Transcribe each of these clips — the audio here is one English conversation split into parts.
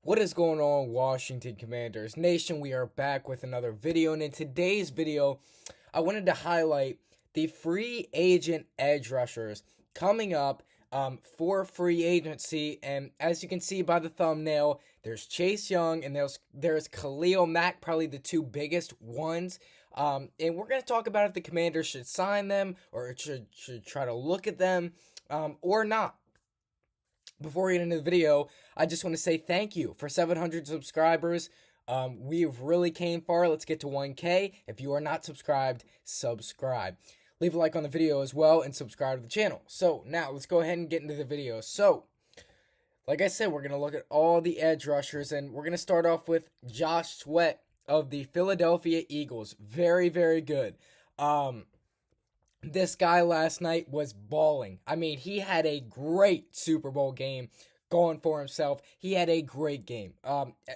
What is going on, Washington Commanders Nation? We are back with another video, and in today's video, I wanted to highlight the free agent edge rushers coming up for free agency. And as you can see by the thumbnail, there's Chase Young and there's Khalil Mack, probably the two biggest ones. And we're going to talk about if the Commanders should sign them or should try to look at them or not. Before we get into the video, I just want to say thank you for 700 subscribers. We've really came far. Let's get to 1K. If you are not subscribed, subscribe. Leave a like on the video as well and subscribe to the channel. So now let's go ahead and get into the video. So, like I said, we're going to look at all the edge rushers, and we're going to start off with Josh Sweat of the Philadelphia Eagles. Very, very good. This guy last night was balling. I mean, he had a great Super Bowl game going for himself. He had a great game.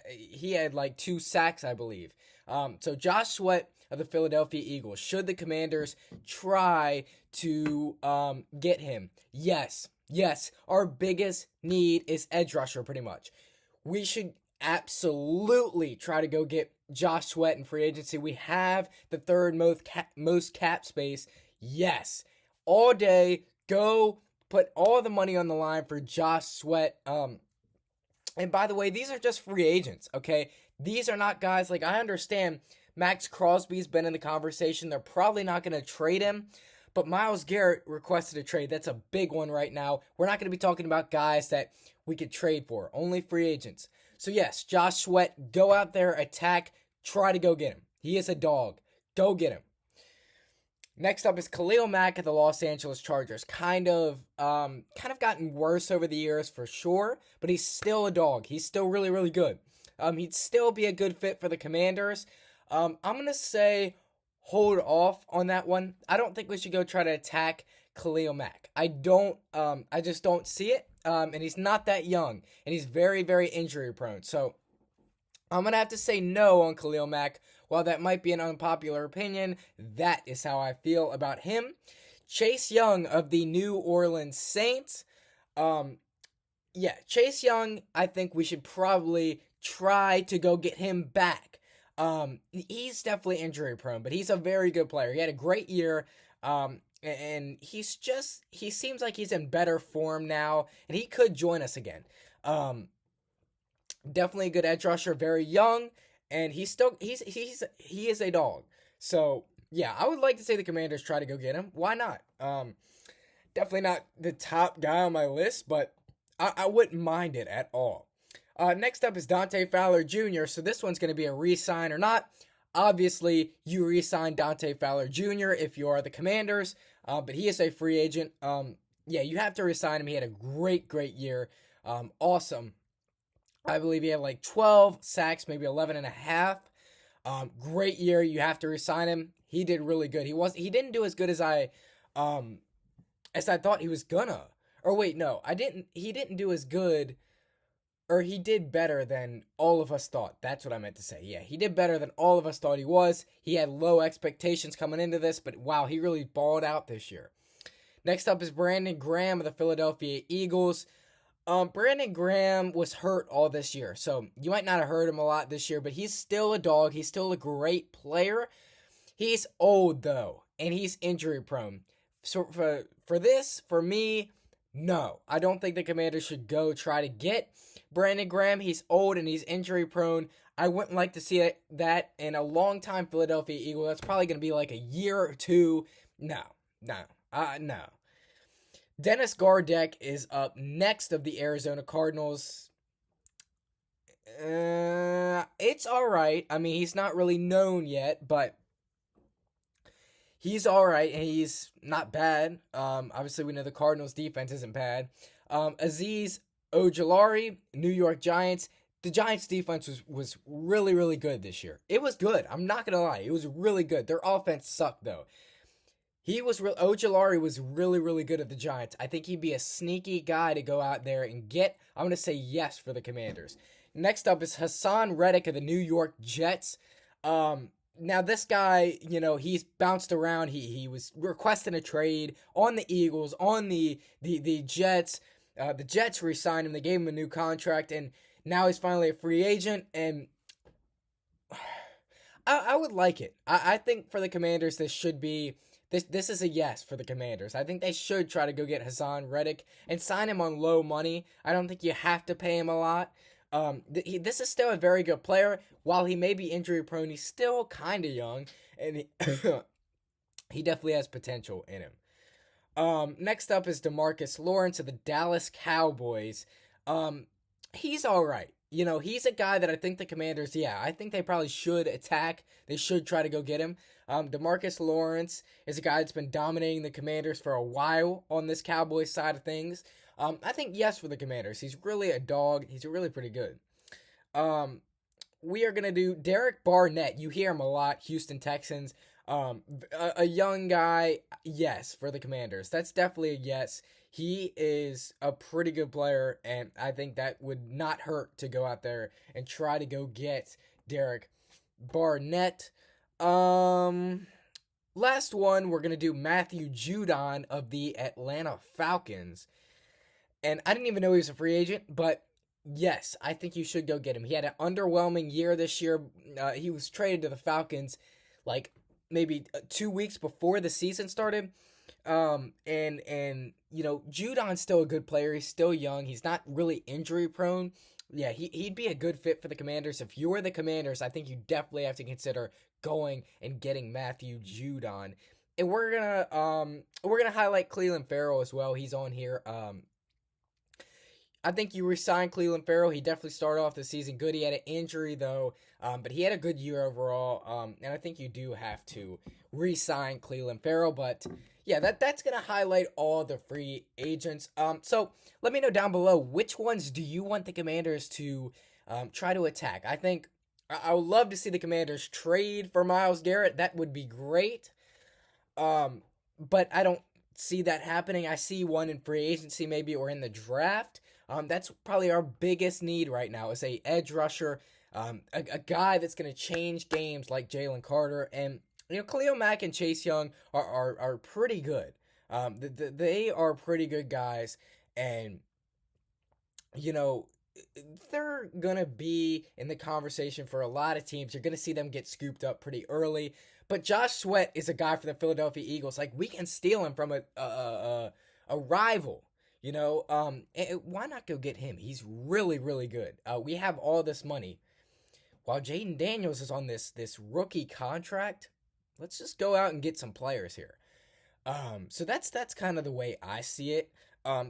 He had like 2 sacks, I believe. So Josh Sweat of the Philadelphia Eagles. Should the Commanders try to get him? Yes. Our biggest need is edge rusher, pretty much. We should absolutely try to go get Josh Sweat in free agency. We have the third most cap space. Yes, all day, go put all the money on the line for Josh Sweat. And by the way, these are just free agents, okay? These are not guys, like, I understand Max Crosby's been in the conversation. They're probably not going to trade him, but Myles Garrett requested a trade. That's a big one right now. We're not going to be talking about guys that we could trade for, only free agents. So yes, Josh Sweat, go out there, attack, try to go get him. He is a dog. Go get him. Next up is Khalil Mack at the Los Angeles Chargers. Kind of gotten worse over the years for sure, but he's still a dog. He's still really, really good. He'd still be a good fit for the Commanders. I'm gonna say hold off on that one. I don't think we should go try to attack Khalil Mack. I just don't see it. And he's not that young, and he's very, very injury prone. So I'm gonna have to say no on Khalil Mack. While that might be an unpopular opinion, that is how I feel about him. Chase Young of the New Orleans Saints. Chase Young, I think we should probably try to go get him back. He's definitely injury prone, but he's a very good player. He had a great year, and he seems like he's in better form now, and he could join us again. Definitely a good edge rusher, very young. And he is a dog. So yeah, I would like to say the Commanders try to go get him. Why not? Definitely not the top guy on my list, but I wouldn't mind it at all. Next up is Dante Fowler Jr. So this one's going to be a re-sign or not. Obviously, you re-sign Dante Fowler Jr. if you are the Commanders, but he is a free agent. You have to re-sign him. He had a great year. Awesome. I believe he had like 12 sacks, maybe 11 and a half. Great year. You have to resign him. He did really good. He didn't do as good as I thought he was gonna. Or wait, no, he didn't do as good, or he did better than all of us thought. That's what I meant to say. Yeah, he did better than all of us thought he was. He had low expectations coming into this, but wow, he really balled out this year. Next up is Brandon Graham of the Philadelphia Eagles. Brandon Graham was hurt all this year, so you might not have heard him a lot this year, but he's still a dog. He's still a great player. He's old, though, and he's injury prone. So for me, no. I don't think the Commanders should go try to get Brandon Graham. He's old and he's injury prone. I wouldn't like to see that in a long-time Philadelphia Eagle. That's probably going to be like a year or two. No. Dennis Gardeck is up next of the Arizona Cardinals. It's alright. I mean, he's not really known yet, but he's alright, and he's not bad. Obviously, we know the Cardinals' defense isn't bad. Azeez Ojulari, New York Giants. The Giants' defense was really, really good this year. It was good. I'm not going to lie. It was really good. Their offense sucked, though. Ojulari was really, really good at the Giants. I think he'd be a sneaky guy to go out there and get. I'm going to say yes for the Commanders. Next up is Hassan Reddick of the New York Jets. Now, this guy, he's bounced around. He was requesting a trade on the Eagles, on the Jets. The Jets re-signed him. They gave him a new contract, and Now he's finally a free agent, and I would like it. I think for the Commanders, this should be this is a yes for the Commanders. I think they should try to go get Hassan Reddick and sign him on low money. I don't think you have to pay him a lot. This is still a very good player. While he may be injury prone, he's still kind of young, and he definitely has potential in him. Next up is DeMarcus Lawrence of the Dallas Cowboys. He's all right. You know, he's a guy that I think the Commanders, I think they probably should attack. They should try to go get him. DeMarcus Lawrence is a guy that's been dominating the Commanders for a while on this Cowboys side of things. I think yes for the Commanders. He's really a dog. He's really pretty good. We are going to do Derek Barnett. You hear him a lot, Houston Texans. A young guy, yes, for the Commanders. That's definitely a yes. He is a pretty good player, and I think that would not hurt to go out there and try to go get Derek Barnett. Last one, we're going to do Matthew Judon of the Atlanta Falcons. And I didn't even know he was a free agent, but yes, I think you should go get him. He had an underwhelming year this year. He was traded to the Falcons like maybe 2 weeks before the season started. And you know, Judon's still a good player. He's still young. He's not really injury prone. Yeah, he'd be a good fit for the Commanders. If you're the Commanders, I think you definitely have to consider going and getting Matthew Judon. And we're gonna highlight Clelin Ferrell as well. He's on here. I think you re-sign Clelin Ferrell. He definitely started off the season good. He had an injury though, but he had a good year overall. And I think you do have to re-sign Clelin Ferrell. But yeah, that's gonna highlight all the free agents. So let me know down below, which ones do you want the Commanders to try to attack? I think I would love to see the Commanders trade for Myles Garrett. That would be great. But I don't see that happening. I see one in free agency maybe, or in the draft. That's probably our biggest need right now, is a edge rusher, a guy that's going to change games like Jalen Carter. And, you know, Khalil Mack and Chase Young are pretty good. They are pretty good guys. And, you know, they're going to be in the conversation for a lot of teams. You're going to see them get scooped up pretty early. But Josh Sweat is a guy for the Philadelphia Eagles. Like, we can steal him from a rival. You know, why not go get him? He's really, really good. We have all this money. While Jaden Daniels is on this rookie contract, let's just go out and get some players here. So that's kind of the way I see it.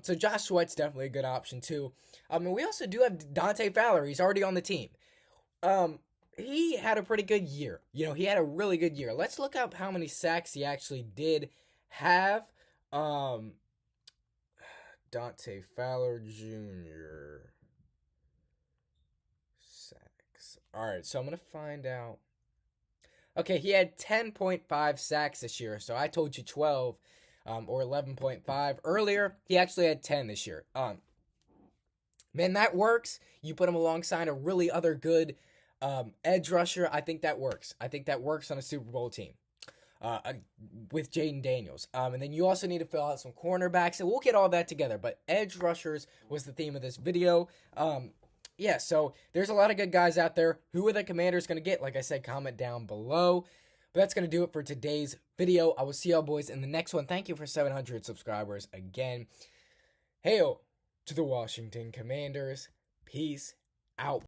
So Josh Sweat's definitely a good option too. And we also do have Dante Fowler. He's already on the team. He had a pretty good year. You know, he had a really good year. Let's look up how many sacks he actually did have. Dante Fowler Jr. sacks. Alright, so I'm going to find out. Okay, he had 10.5 sacks this year, so I told you 12 or 11.5 earlier. He actually had 10 this year. Man, that works. You put him alongside a really other good edge rusher. I think that works. I think that works on a Super Bowl team. With Jaden Daniels. And then you also need to fill out some cornerbacks, and we'll get all that together. But edge rushers was the theme of this video. Yeah, so there's a lot of good guys out there. Who are the Commanders going to get? Like I said, comment down below. But that's going to do it for today's video. I will see y'all boys in the next one. Thank you for 700 subscribers again. Hail to the Washington Commanders. Peace out.